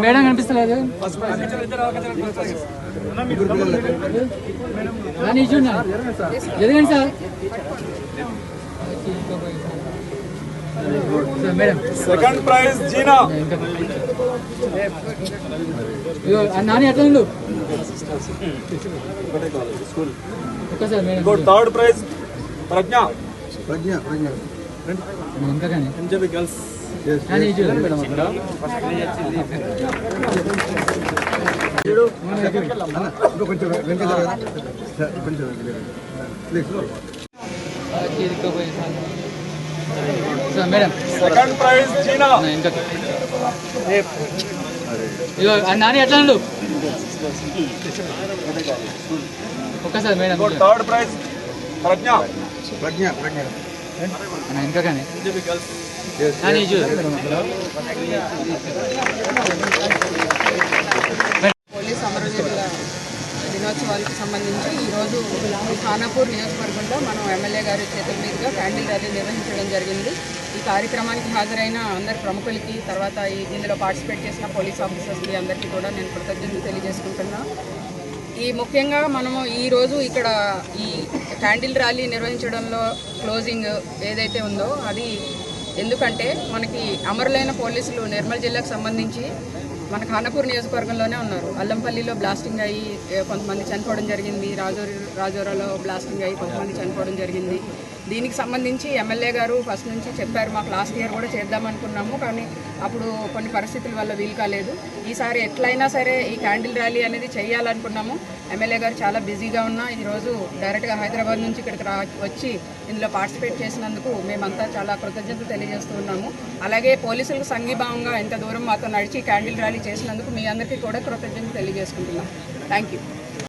Madam కనిపిస్తలేదు చదివండి sir. Madam second prize జీనా. నాని ఎట్లా ఉండు ఒక్కసారి మేడం. థర్డ్ ప్రైజ్ ప్రజ్ఞ. ఇంకా కానీ గర్ల్స్. మేడం సెకండ్ ప్రైజ్ జీనా. ఇంకా నాని ఎట్లా ఉండు ఒక్కసారి మేడం. థర్డ్ ప్రైజ్ ప్రజ్ఞ. ఇంకా కానీ పోలీస్ అమరవీరుల దినోత్సవాలకు సంబంధించి ఈరోజు ఖానాపూర్ నియోజకవర్గంలో మనం ఎమ్మెల్యే గారి చేతుల మీదుగా క్యాండిల్ ర్యాలీ నిర్వహించడం జరిగింది. ఈ కార్యక్రమానికి హాజరైన అందరి ప్రముఖులకి, తర్వాత ఇందులో పార్టిసిపేట్ చేసిన పోలీస్ ఆఫీసర్స్కి అందరికీ కూడా నేను కృతజ్ఞతలు తెలియజేసుకుంటున్నా. ఈ ముఖ్యంగా మనము ఈరోజు ఇక్కడ ఈ క్యాండిల్ ర్యాలీ నిర్వహించడంలో క్లోజింగ్ ఏదైతే ఉందో అది ఎందుకంటే మనకి అమరులైన పోలీసులు నిర్మల్ జిల్లాకు సంబంధించి మన ఖానాపూర్ నియోజకవర్గంలోనే ఉన్నారు. అల్లంపల్లిలో బ్లాస్టింగ్ అయ్యి కొంతమంది చనిపోవడం జరిగింది. రాజోరాలో బ్లాస్టింగ్ అయ్యి కొంతమంది చనిపోవడం జరిగింది. దీనికి సంబంధించి ఎమ్మెల్యే గారు ఫస్ట్ నుంచి చెప్పారు. మాకు లాస్ట్ ఇయర్ కూడా చేద్దామనుకున్నాము, కానీ అప్పుడు కొన్ని పరిస్థితుల వల్ల వీలు కాలేదు. ఈసారి ఎట్లయినా సరే ఈ క్యాండిల్ ర్యాలీ అనేది చేయాలనుకున్నాము. ఎమ్మెల్యే గారు చాలా బిజీగా ఉన్నా ఈరోజు డైరెక్ట్గా హైదరాబాద్ నుంచి ఇక్కడికి వచ్చి ఇందులో పార్టిసిపేట్ చేసినందుకు మేమంతా చాలా కృతజ్ఞతలు తెలియజేస్తూ ఉన్నాము. అలాగే పోలీసులకు సంఘీభావంగా ఇంత దూరం మాతో నడిచి క్యాండిల్ ర్యాలీ చేసినందుకు మీ అందరికీ కూడా కృతజ్ఞతలు తెలియజేసుకుంటున్నాం. Thank you.